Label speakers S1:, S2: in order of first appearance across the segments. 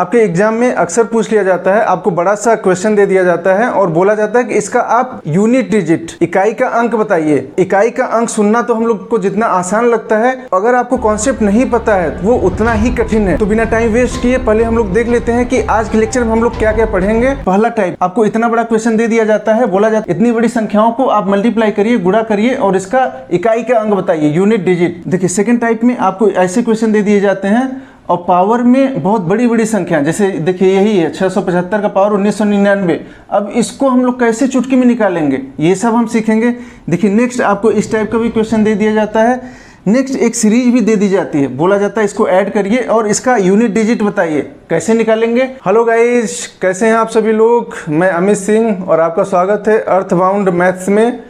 S1: आपके एग्जाम में अक्सर पूछ लिया जाता है, आपको बड़ा सा क्वेश्चन दे दिया जाता है और बोला जाता है कि इसका आप यूनिट डिजिट, इकाई का अंक बताइए। इकाई का अंक सुनना तो हम लोग को जितना आसान लगता है, अगर आपको कॉन्सेप्ट नहीं पता है वो उतना ही कठिन है। तो बिना टाइम वेस्ट किए पहले हम लोग देख लेते हैं कि आज के लेक्चर में हम लोग क्या क्या पढ़ेंगे। पहला टाइप, आपको इतना बड़ा क्वेश्चन दे दिया जाता है, बोला जाता है इतनी बड़ी संख्याओं को आप मल्टीप्लाई करिए, गुणा करिए और इसका इकाई का अंक बताइए, यूनिट डिजिट। देखिए सेकंड टाइप में आपको ऐसे क्वेश्चन दे दिए जाते हैं और पावर में बहुत बड़ी बड़ी संख्या, जैसे देखिए यही है 675 का पावर 1999। अब इसको हम लोग कैसे चुटकी में निकालेंगे, ये सब हम सीखेंगे। देखिए नेक्स्ट आपको इस टाइप का भी क्वेश्चन दे दिया जाता है। नेक्स्ट एक सीरीज भी दे दी जाती है, बोला जाता है इसको ऐड करिए और इसका यूनिट डिजिट बताइए, कैसे निकालेंगे। हेलो गाइस, कैसे हैं आप सभी लोग। मैं अमित सिंह और आपका स्वागत है अर्थबाउंड मैथ्स में।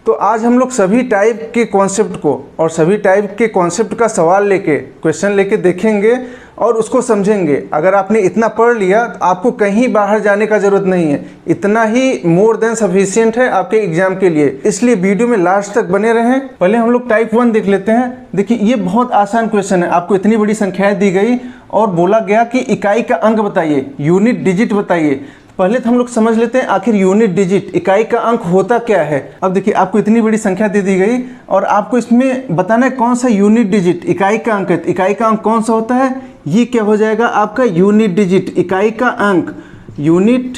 S1: तो आज हम लोग सभी टाइप के कॉन्सेप्ट को और सभी टाइप के कॉन्सेप्ट का सवाल लेके, क्वेश्चन लेके देखेंगे और उसको समझेंगे। अगर आपने इतना पढ़ लिया तो आपको कहीं बाहर जाने का ज़रूरत नहीं है, इतना ही मोर देन सफिशिएंट है आपके एग्जाम के लिए। इसलिए वीडियो में लास्ट तक बने रहें। पहले हम लोग टाइप 1 देख लेते हैं। देखिए ये बहुत आसान क्वेश्चन है, आपको इतनी बड़ी संख्याएं दी गई और बोला गया कि इकाई का अंक बताइए, यूनिट डिजिट बताइए। पहले तो हम लोग समझ लेते हैं आखिर यूनिट डिजिट, इकाई का अंक होता क्या है। अब देखिए आपको इतनी बड़ी संख्या दे दी गई और आपको इसमें बताना है कौन सा यूनिट डिजिट, इकाई का अंक है। इकाई का अंक कौन सा होता है, ये क्या हो जाएगा आपका यूनिट डिजिट, इकाई का अंक, यूनिट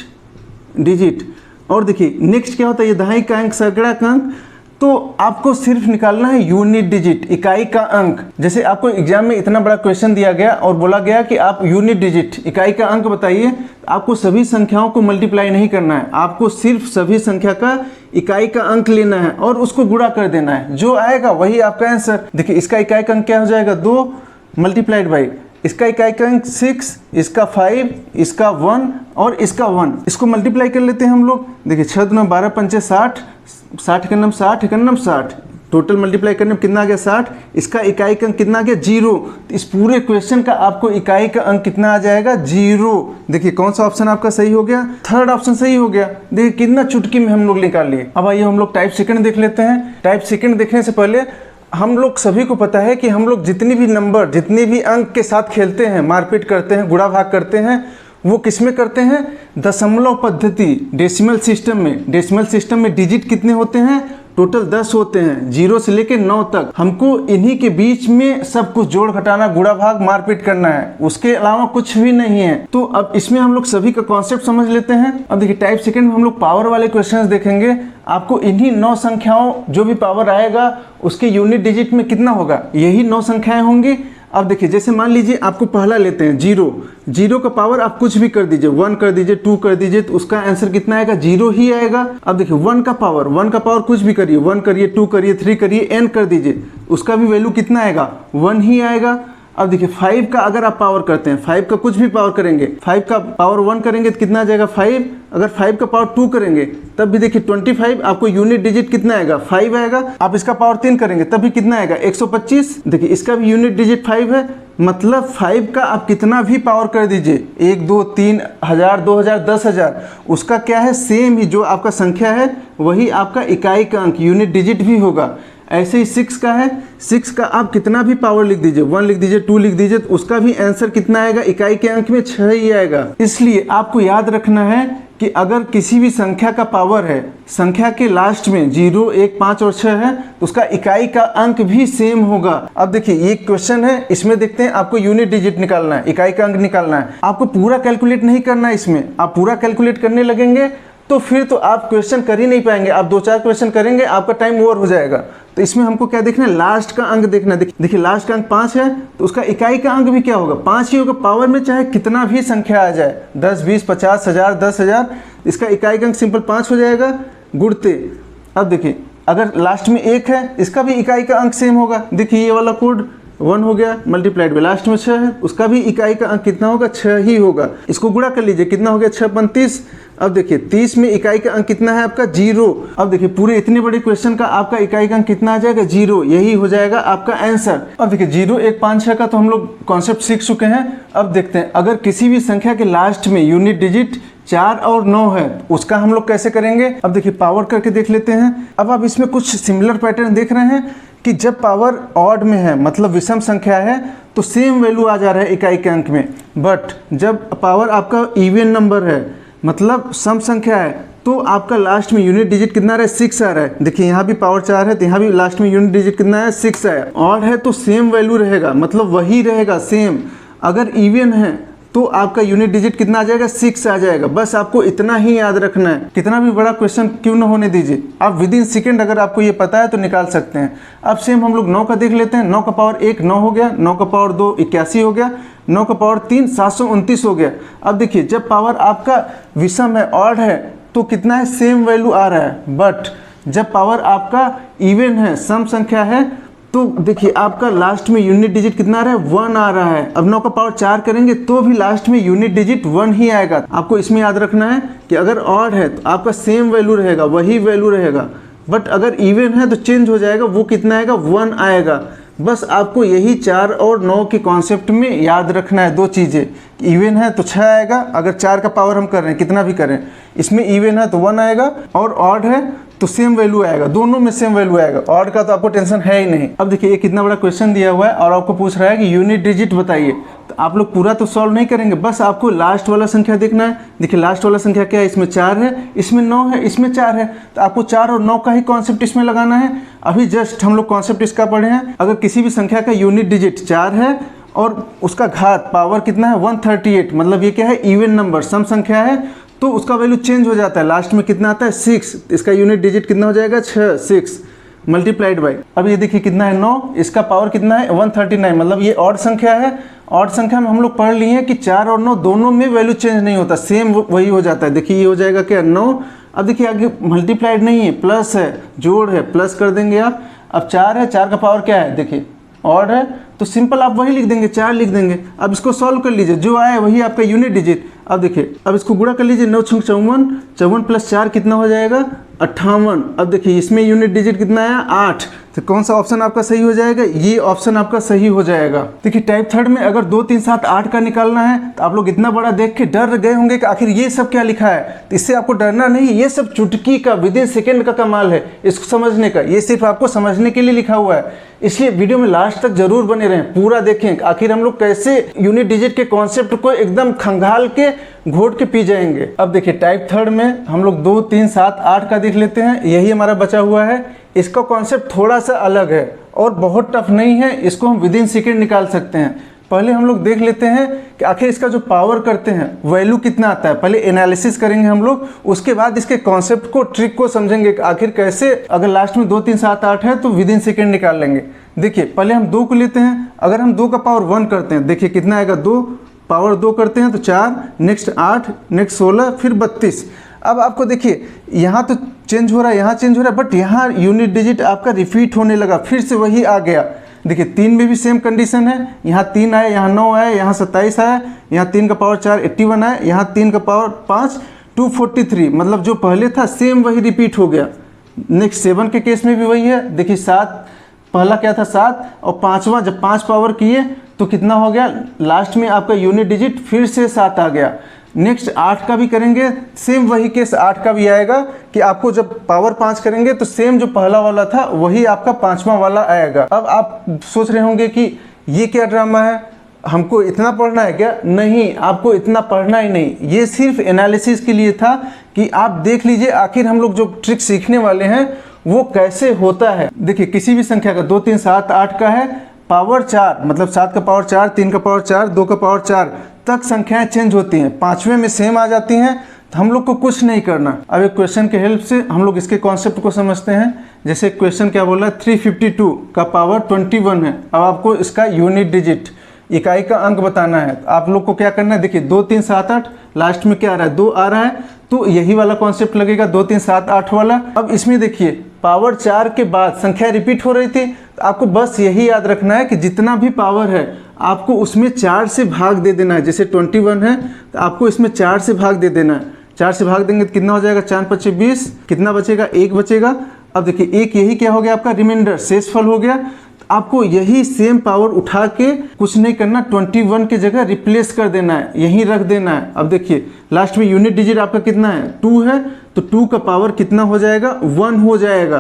S1: डिजिट। और देखिए नेक्स्ट क्या होता है, ये दहाई का अंक, सैकड़ा का अंक। तो आपको सिर्फ निकालना है यूनिट डिजिट, इकाई का अंक। जैसे आपको एग्जाम में इतना बड़ा क्वेश्चन दिया गया और बोला गया कि आप यूनिट डिजिट, इकाई का अंक बताइए। आपको सभी संख्याओं को मल्टीप्लाई नहीं करना है, आपको सिर्फ सभी संख्या का इकाई का अंक लेना है और उसको गुणा कर देना है, जो आएगा वही आपका आंसर। देखिए इसका इकाई का अंक क्या हो जाएगा, 2 मल्टीप्लाइड बाई इसका इकाई का अंक 6, इसका 5, इसका 1 और इसका 1। इसको मल्टीप्लाई कर लेते हैं हम लोग। देखिए 6 दूना 12 पंचे 60, 60 एकन्नम 60, एकन्नम 60, टोटल मल्टीप्लाई करने में कितना आ गया 60। इसका इकाई का अंक कितना आ गया 0। तो इस पूरे क्वेश्चन का आपको इकाई का अंक कितना आ जाएगा 0। देखिए कौन सा ऑप्शन आपका सही हो गया, थर्ड ऑप्शन सही हो गया। देखिए कितना चुटकी में हम लोग निकाल लिए। अब आइए हम लोग टाइप सेकंड देख लेते हैं। टाइप सेकंड देखने से पहले हम लोग सभी को पता है कि हम लोग जितनी भी नंबर, जितनी भी अंक के साथ खेलते हैं, मारपीट करते हैं, गुणा भाग करते हैं, वो किस में करते हैं, दशमलव पद्धति, डेसिमल सिस्टम में। डेसिमल सिस्टम में डिजिट कितने होते हैं, टोटल 10 होते हैं, 0 से लेके 9 तक। हमको इन्हीं के बीच में सब कुछ जोड़ घटाना, गुणा भाग, मारपीट करना है, उसके अलावा कुछ भी नहीं है। तो अब इसमें हम लोग सभी का कॉन्सेप्ट समझ लेते हैं। अब देखिए टाइप सेकंड में हम लोग पावर वाले क्वेश्चंस देखेंगे। आपको इन्हीं 9 संख्याओं, जो भी पावर आएगा उसके यूनिट डिजिट में कितना होगा, यही 9 संख्याएं होंगी। अब देखिए जैसे मान लीजिए आपको पहला लेते हैं 0, 0 का पावर आप कुछ भी कर दीजिए, 1 कर दीजिए, 2 कर दीजिए, तो उसका आंसर कितना आएगा, 0 ही आएगा। अब देखिए 1 का पावर कुछ भी करिए, 1 करिए, 2 करिए, 3 करिए, n कर दीजिए, उसका भी वैल्यू कितना आएगा, 1 ही आएगा। अब देखिए 5 का अगर आप पावर करते हैं, 5 का कुछ भी पावर करेंगे, 5 का पावर 1 करेंगे तो कितना आ जाएगा 5। अगर 5 का पावर 2 करेंगे तब भी देखिए 25, आपको यूनिट डिजिट कितना आएगा 5 आएगा। आप इसका पावर 3 करेंगे तब भी कितना आएगा 125। देखिए इसका भी यूनिट डिजिट 5 है, मतलब 5 का आप कितना भी पावर कर दीजिए, 1, 2, 3, 1000, 2000, 10,000, उसका क्या है, सेम ही जो आपका संख्या है वही आपका इकाई का अंक, यूनिट डिजिट भी होगा। ऐसे ही 6 का है, 6 का आप कितना भी पावर लिख दीजिए, 1 लिख दीजिए, 2 लिख दीजिए, तो उसका भी आंसर कितना आएगा, इकाई के अंक में 6 ही आएगा। इसलिए आपको याद रखना है कि अगर किसी भी संख्या का पावर है, संख्या के लास्ट में 0, 1, 5 और 6 है, तो उसका इकाई का अंक भी सेम होगा। अब देखिए ये क्वेश्चन है, इसमें देखते हैं आपको यूनिट डिजिट निकालना है, इकाई का अंक निकालना है। आपको पूरा कैलकुलेट नहीं करना है इसमें, आप पूरा कैलकुलेट करने लगेंगे तो फिर तो आप क्वेश्चन कर ही नहीं पाएंगे। आप 2-4 क्वेश्चन करेंगे, आपका टाइम ओवर हो जाएगा। तो इसमें हमको क्या देखना है, लास्ट का अंक देखना है। देखिए लास्ट का अंक 5 है, तो उसका इकाई का अंक भी क्या होगा, 5 ही होगा। पावर में चाहे कितना भी संख्या आ जाए, 10, 20, 50, 1000, 10,000, इसका इकाई का अंक सिंपल 5 हो जाएगा, गुणते। अब देखिए अगर लास्ट में 1 है, इसका भी इकाई का अंक सेम होगा। देखिए ये वाला कोड 1 हो गया, मल्टीप्लाइड बाई लास्ट में 6 है, उसका भी इकाई का अंक कितना होगा, 6 ही होगा। इसको गुणा कर लीजिए, कितना हो गया 6 पंग 30। अब देखिए 30 में इकाई का अंक कितना है आपका, 0। अब देखिए पूरे इतने बड़े क्वेश्चन का आपका इकाई का अंक कितना आ जाएगा, 0, यही हो जाएगा आपका आंसर। अब देखिए 0, 1, 5, 6 का तो हम लोग कॉन्सेप्ट सीख चुके हैं। अब देखते हैं अगर किसी भी संख्या के लास्ट में यूनिट डिजिट 4 और 9 है, उसका हम लोग कैसे करेंगे। अब देखिए पावर करके देख लेते हैं। अब आप इसमें कुछ सिमिलर पैटर्न देख रहे हैं कि जब पावर ऑड में है, मतलब विषम संख्या है, तो सेम वैल्यू आ जा रहा है इकाई के अंक में। बट जब पावर आपका इवन नंबर है, मतलब सम संख्या है, तो आपका लास्ट में यूनिट डिजिट कितना आ रहा है, 6 आ रहा है। देखिए यहाँ भी पावर 4 है तो यहाँ भी लास्ट में यूनिट डिजिट कितना है, 6 है। ऑड है तो सेम वैल्यू रहेगा, मतलब वही रहेगा सेम। अगर इवन है तो आपका यूनिट डिजिट कितना आ जाएगा, 6 आ जाएगा। बस आपको इतना ही याद रखना है, कितना भी बड़ा क्वेश्चन क्यों ना होने दीजिए, आप विद इन सेकेंड अगर आपको ये पता है तो निकाल सकते हैं। अब सेम हम लोग 9 का देख लेते हैं। 9 का पावर 1 9 हो गया, 9 का पावर 2 81 हो गया, 9 का पावर 3 729 हो गया। अब देखिए जब पावर आपका विषम है, ऑड है, तो कितना है, सेम वैल्यू आ रहा है। बट जब पावर आपका इवन है, सम संख्या है, तो देखिए आपका लास्ट में यूनिट डिजिट कितना आ रहा है, 1 आ रहा है। अब 9 का पावर 4 करेंगे तो भी लास्ट में यूनिट डिजिट 1 ही आएगा। आपको इसमें याद रखना है कि अगर ऑड है तो आपका सेम वैल्यू रहेगा, वही वैल्यू रहेगा। बट अगर इवन है तो चेंज हो जाएगा, वो कितना आएगा, 1 आएगा। बस आपको यही 4 और 9 के कॉन्सेप्ट में याद रखना है 2 चीज़ें। इवन है तो 6 आएगा, अगर 4 का पावर हम कर रहे हैं कितना भी करें, इसमें इवन है तो 1 आएगा, और ऑड है तो सेम वैल्यू आएगा, दोनों में सेम वैल्यू आएगा। ऑड का तो आपको टेंशन है ही नहीं। अब देखिए ये कितना बड़ा क्वेश्चन दिया हुआ है और आपको पूछ रहा है कि यूनिट डिजिट बताइए। तो आप लोग पूरा तो सॉल्व नहीं करेंगे, बस आपको लास्ट वाला संख्या देखना है। देखिए लास्ट वाला संख्या क्या है, इसमें 4 है, इसमें 9 है, इसमें 4 है, तो आपको 4 और 9 का ही कॉन्सेप्ट इसमें लगाना है। अभी जस्ट हम लोग कॉन्सेप्ट इसका पढ़े हैं। अगर किसी भी संख्या का यूनिट डिजिट 4 है और उसका घात पावर कितना है, 138, मतलब ये क्या है, इवन नंबर, सम संख्या है, तो उसका वैल्यू चेंज हो जाता है। लास्ट में कितना आता है, 6, इसका यूनिट डिजिट कितना हो जाएगा, 6 मल्टीप्लाइड बाई, अब ये देखिए कितना है, 9, इसका पावर कितना है, 139, मतलब ये ऑड संख्या है। ऑड संख्या में हम लोग पढ़ लिए हैं कि 4 और 9 दोनों में वैल्यू चेंज नहीं होता, सेम वही हो जाता है। देखिए ये हो जाएगा क्या, 9। अब देखिए आगे मल्टीप्लाइड नहीं है, प्लस है, जोड़ है, प्लस कर देंगे आप। अब 4 है, 4 का पावर क्या है, देखिए ऑड है, तो सिंपल आप वही लिख देंगे, 4 लिख देंगे। अब इसको सॉल्व कर लीजिए, जो आए वही आपका यूनिट डिजिट। अब देखिए अब इसको गुणा कर लीजिए, 9 छंग 54, 54 प्लस 4 कितना हो जाएगा, 58। अब देखिए इसमें यूनिट डिजिट कितना आया, 8। तो कौन सा ऑप्शन आपका सही हो जाएगा, ये ऑप्शन आपका सही हो जाएगा। देखिए टाइप थर्ड में अगर 2 3 7 8 का निकालना है तो आप लोग इतना बड़ा देख के डर गए होंगे कि आखिर ये सब क्या लिखा है। तो इससे आपको डरना नहीं, ये सब चुटकी का, विद इन सेकेंड का कमाल है इसको समझने का। ये सिर्फ आपको समझने के लिए लिखा हुआ है, इसलिए वीडियो में लास्ट तक जरूर बने रहें, पूरा देखें आखिर हम लोग कैसे यूनिट डिजिट के कॉन्सेप्ट को एकदम खंगाल के घोट के पी जाएंगे। अब देखिए टाइप थर्ड में हम लोग 2 3 7 8 का देख लेते हैं, यही हमारा बचा हुआ है। इसका कॉन्सेप्ट थोड़ा सा अलग है और बहुत टफ नहीं है, इसको हम विद इन सेकेंड निकाल सकते हैं। पहले हम लोग देख लेते हैं कि आखिर इसका जो पावर करते हैं वैल्यू कितना आता है। पहले एनालिसिस करेंगे हम लोग, उसके बाद इसके कॉन्सेप्ट को, ट्रिक को समझेंगे कि आखिर कैसे, अगर लास्ट में 2 3 7 8 है तो विद इन सेकेंड निकाल लेंगे। देखिए पहले हम 2 को लेते हैं, अगर हम 2 का पावर 1 करते हैं, देखिए कितना आएगा, 2 पावर 2 करते हैं तो 4, नेक्स्ट 8, नेक्स्ट 16, फिर 32। अब आपको देखिए यहाँ तो चेंज हो रहा है, यहाँ चेंज हो रहा है, बट यहाँ यूनिट डिजिट आपका रिपीट होने लगा, फिर से वही आ गया। देखिए 3 में भी सेम कंडीशन है, यहाँ 3 आया, यहाँ 9 आया, यहाँ 27 आया, यहाँ 3 का पावर 4 81 आया, यहाँ 3 का पावर 5 243, मतलब जो पहले था सेम वही रिपीट हो गया। नेक्स्ट 7 के केस में भी वही है। देखिए 7, पहला क्या था 7, और 5वां जब 5 पावर किए तो कितना हो गया, लास्ट में आपका यूनिट डिजिट फिर से 7 आ गया। नेक्स्ट 8 का भी करेंगे, सेम वही केस 8 का भी आएगा कि आपको जब पावर 5 करेंगे तो सेम जो पहला वाला था वही आपका 5वां वाला आएगा। अब आप सोच रहे होंगे कि ये क्या ड्रामा है, हमको इतना पढ़ना है क्या? नहीं, आपको इतना पढ़ना ही नहीं, ये सिर्फ एनालिसिस के लिए था कि आप देख लीजिए आखिर हम लोग जो ट्रिक सीखने वाले हैं वो कैसे होता है। देखिए किसी भी संख्या का 2 3 7 8 का है, पावर 4 मतलब 7 का पावर 4, 3 का पावर 4, 2 का पावर 4 तक संख्याएं चेंज होती हैं, 5वें में सेम आ जाती हैं, तो हम लोग को कुछ नहीं करना। अब एक क्वेश्चन के हेल्प से हम लोग इसके कॉन्सेप्ट को समझते हैं। जैसे क्वेश्चन क्या बोला, 352 का पावर 21 है। अब आपको इसका यूनिट डिजिट, इकाई का अंक बताना है। तो आप लोग को क्या करना है, देखिए 2 3 7 8, लास्ट में क्या आ रहा है, 2 आ रहा है, तो यही वाला कॉन्सेप्ट लगेगा 2 3 7 8 वाला। अब इसमें देखिए पावर 4 के बाद संख्या रिपीट हो रही थी, तो आपको बस यही याद रखना है कि जितना भी पावर है आपको उसमें 4 से भाग दे देना है। जैसे 21 है तो आपको इसमें 4 से भाग दे देना है। 4 से भाग देंगे तो कितना हो जाएगा, 4 5 20, कितना बचेगा, 1 बचेगा। अब देखिए 1 यही क्या हो गया आपका, रिमाइंडर, शेषफल हो गया। आपको यही सेम पावर उठा के कुछ नहीं करना, 21 की जगह रिप्लेस कर देना है, यहीं रख देना है। अब देखिए लास्ट में यूनिट डिजिट आपका कितना है, 2 है, तो 2 का पावर कितना हो जाएगा, 1 हो जाएगा।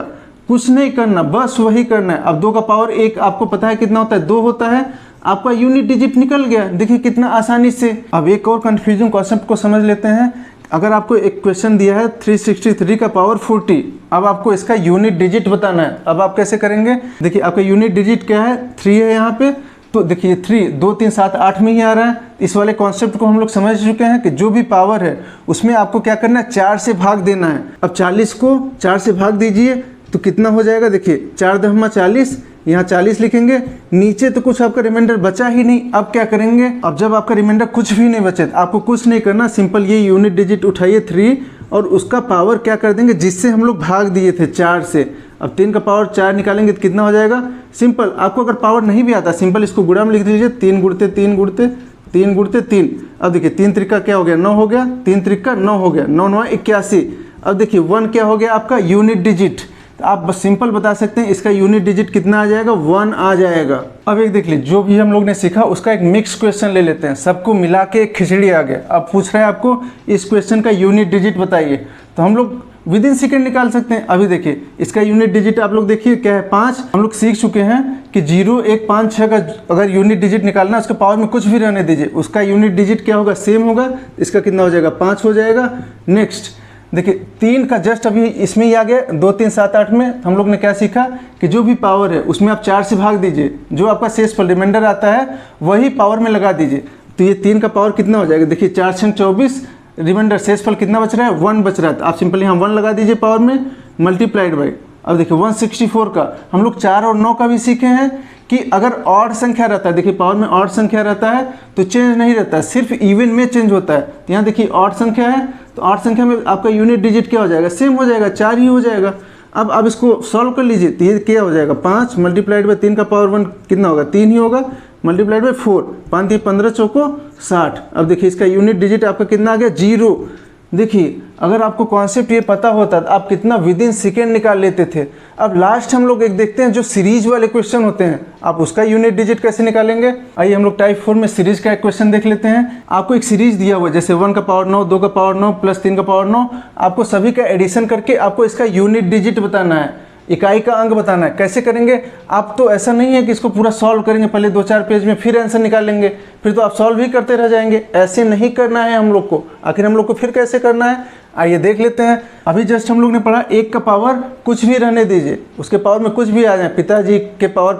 S1: कुछ नहीं करना, बस वही करना है। अब 2 का पावर 1 आपको पता है कितना होता है, 2 होता है। आपका यूनिट डिजिट निकल गया। देखिए कितना आसानी से। अब एक और कंफ्यूजिंग कॉन्सेप्ट को समझ लेते हैं। अगर आपको एक क्वेश्चन दिया है 363 का पावर 40, अब आपको इसका यूनिट डिजिट बताना है। अब आप कैसे करेंगे? देखिए आपका यूनिट डिजिट क्या है, 3 है यहाँ पे, तो देखिए 3 2 3 7 8 में ही आ रहा है। इस वाले कॉन्सेप्ट को हम लोग समझ चुके हैं कि जो भी पावर है उसमें आपको क्या करना है, 4 से भाग देना है। अब 40 को 4 से भाग दीजिए तो कितना हो जाएगा? देखिए 4 × 40, यहाँ 40 लिखेंगे, नीचे तो कुछ आपका रिमाइंडर बचा ही नहीं। अब क्या करेंगे? अब जब आपका रिमाइंडर कुछ भी नहीं बचे, आपको कुछ नहीं करना, सिंपल ये यूनिट डिजिट उठाइए 3 और उसका पावर क्या कर देंगे, जिससे हम लोग भाग दिए थे 4 से। अब 3 का पावर 4 निकालेंगे तो कितना हो जाएगा? सिंपल, आपको अगर पावर नहीं भी आता, सिंपल इसको गुणा में लिख दीजिए, 3 × 3 × 3 × 3। अब देखिए 3 त्रिका क्या हो गया, 9 हो गया, 3 त्रिका 9 हो गया, 9 9 81। अब देखिए 1 क्या हो गया आपका यूनिट डिजिट। तो आप बस सिंपल बता सकते हैं इसका यूनिट डिजिट कितना आ जाएगा, 1 आ जाएगा। अब एक देख लीजिए, जो भी हम लोग ने सीखा उसका एक मिक्स क्वेश्चन ले लेते हैं, सबको मिला के एक खिचड़ी आ गया। अब पूछ रहा है आपको इस क्वेश्चन का यूनिट डिजिट बताइए, तो हम लोग विद इन सेकेंड निकाल सकते हैं। अभी देखिए इसका यूनिट डिजिट आप लोग देखिए क्या है, 5। हम लोग सीख चुके हैं कि 0 1 5 6 का अगर यूनिट डिजिट निकालना, उसके पावर में कुछ भी रहने दीजिए, उसका यूनिट डिजिट क्या होगा, सेम होगा। इसका कितना हो जाएगा, 5 हो जाएगा। नेक्स्ट देखिए 3 का जस्ट अभी इसमें ही आ गया, 2 3 7 8 में हम लोग ने क्या सीखा कि जो भी पावर है उसमें आप 4 से भाग दीजिए, जो आपका शेषफल रिमाइंडर आता है वही पावर में लगा दीजिए। तो ये 3 का पावर कितना हो जाएगा, देखिए 4 × 24, रिमाइंडर शेषफल कितना बच रहा है, 1 बच रहा है। तो आप सिंपली यहाँ 1 लगा दीजिए पावर में, मल्टीप्लाइड बाई। अब देखिए 164 का हम लोग 4 और 9 का भी सीखे हैं कि अगर ऑड संख्या रहता है, देखिए पावर में ऑड संख्या रहता है तो चेंज नहीं रहता है, सिर्फ इवन में चेंज होता है। तो यहाँ देखिए ऑड संख्या है, तो ऑड संख्या में आपका यूनिट डिजिट क्या हो जाएगा, सेम हो जाएगा, 4 ही हो जाएगा। अब आप इसको सॉल्व कर लीजिए, तो ये क्या हो जाएगा, 5 मल्टीप्लाइड बाई 3 का पावर 1 कितना होगा, 3 ही होगा, मल्टीप्लाइड बाई 4, 5 3 15 चौको 60। अब देखिए इसका यूनिट डिजिट आपका कितना आ गया, 0। देखिए अगर आपको कॉन्सेप्ट ये पता होता तो आप कितना विद इन सेकेंड निकाल लेते थे। अब लास्ट हम लोग एक देखते हैं, जो सीरीज वाले क्वेश्चन होते हैं, आप उसका यूनिट डिजिट कैसे निकालेंगे। आइए हम लोग टाइप 4 में सीरीज का एक क्वेश्चन देख लेते हैं। आपको एक सीरीज दिया हुआ है, जैसे 1 का पावर 9, 2 का पावर 9 प्लस 3 का पावर 9, आपको सभी का एडिशन करके आपको इसका यूनिट डिजिट बताना है, इकाई का अंक बताना है। कैसे करेंगे? आप तो ऐसा नहीं है कि इसको पूरा सॉल्व करेंगे पहले 2-4 पेज में, फिर आंसर निकालेंगे, फिर तो आप सॉल्व ही करते रह जाएंगे। ऐसे नहीं करना है हम लोग को। आखिर हम लोग को फिर कैसे करना है, आइए देख लेते हैं। अभी जस्ट हम लोग ने पढ़ा 1 का पावर कुछ भी रहने दीजिए, उसके पावर में कुछ भी आ जाए, पिताजी के पावर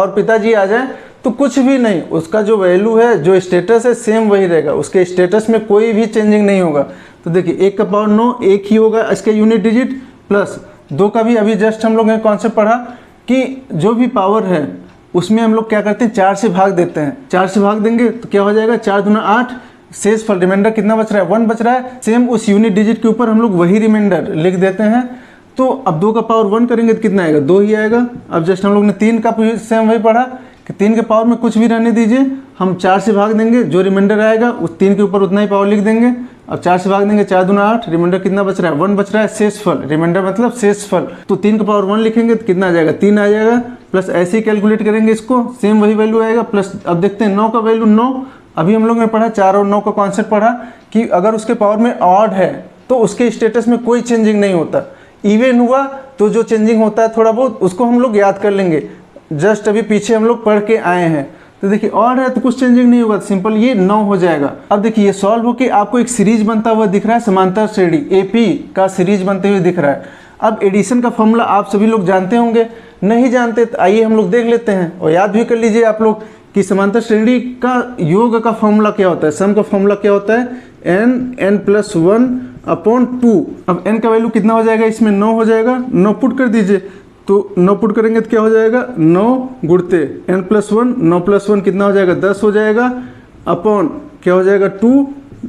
S1: पिताजी आ जाए तो कुछ भी नहीं, उसका जो वैल्यू है, जो स्टेटस है, सेम वही रहेगा, उसके स्टेटस में कोई भी चेंजिंग नहीं होगा। तो देखिए 1 का पावर 9, 1 ही होगा इसका यूनिट डिजिट, प्लस 2 का भी अभी जस्ट हम लोग ने कॉन्सेप्ट पढ़ा कि जो भी पावर है उसमें हम लोग क्या करते हैं, 4 से भाग देते हैं। 4 से भाग देंगे तो क्या हो जाएगा, 4 दूना 8, शेषफल रिमाइंडर कितना बच रहा है, 1 बच रहा है। सेम उस यूनिट डिजिट के ऊपर हम लोग वही रिमाइंडर लिख देते हैं। तो अब 2 का पावर 1 करेंगे तो कितना आएगा, 2 ही आएगा। अब जस्ट हम लोग ने 3 का सेम वही पढ़ा कि 3 के पावर में कुछ भी रहने दीजिए, हम 4 से भाग देंगे, जो रिमाइंडर आएगा उस 3 के ऊपर उतना ही पावर लिख देंगे। अब 4 से भाग देंगे, 4 दूना 8, रिमाइंडर कितना बच रहा है, 1 बच रहा है, शेषफल, रिमाइंडर मतलब शेषफल, तो 3 का पावर 1 लिखेंगे तो कितना आ जाएगा, 3 आ जाएगा। प्लस ऐसे ही कैलकुलेट करेंगे इसको, सेम वही वैल्यू आएगा। प्लस अब देखते हैं 9 का वैल्यू 9, अभी हम लोग ने पढ़ा 4 और 9 का कॉन्सेप्ट पढ़ा कि अगर उसके पावर में ऑड है तो उसके स्टेटस में कोई चेंजिंग नहीं होता, इवन हुआ तो जो चेंजिंग होता है थोड़ा बहुत उसको हम लोग याद कर लेंगे, जस्ट अभी पीछे हम लोग पढ़ के आए हैं। तो देखिए ऑड है तो कुछ चेंजिंग नहीं होगा, सिंपल ये 9 हो जाएगा। अब देखिए ये सॉल्व होके आपको एक सीरीज बनता हुआ दिख रहा है, समांतर श्रेणी एपी का सीरीज बनते हुए दिख रहा है। अब एडिशन का फॉर्मूला आप सभी लोग जानते होंगे, नहीं जानते तो आइए हम लोग देख लेते हैं और याद भी कर लीजिए आप लोग कि समांतर श्रेणी का योग का फॉर्मूला क्या होता है, सम का फॉर्मूला क्या होता है, n+1/2। अब n का वैल्यू कितना हो जाएगा, इसमें 9 हो जाएगा, 9 पुट कर दीजिए, तो 9 पुट करेंगे तो क्या हो जाएगा, 9 गुणते n+1, 9+1 कितना हो जाएगा, 10 हो जाएगा, अपॉन क्या हो जाएगा 2,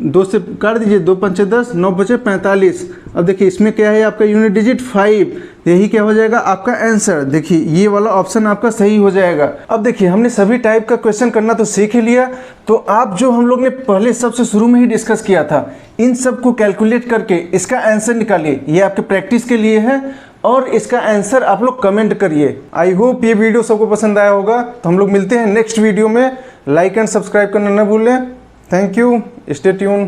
S1: 2 से काट दीजिए, 2 पंचे 10, 9 बचे 45। अब देखिए इसमें क्या है आपका यूनिट डिजिट 5, यही क्या हो जाएगा आपका आंसर। देखिए ये वाला ऑप्शन आपका सही हो जाएगा। अब देखिए हमने सभी टाइप का क्वेश्चन करना तो सीख ही लिया, तो आप जो हम लोग ने पहले सबसे शुरू में ही डिस्कस किया था, इन सब को कैलकुलेट करके इसका आंसर निकालिए, ये आपके प्रैक्टिस के लिए है और इसका आंसर आप लोग कमेंट करिए। आई होप ये वीडियो सबको पसंद आया होगा। तो हम लोग मिलते हैं नेक्स्ट वीडियो में, लाइक एंड सब्सक्राइब करना न भूलें। Thank you, stay tune.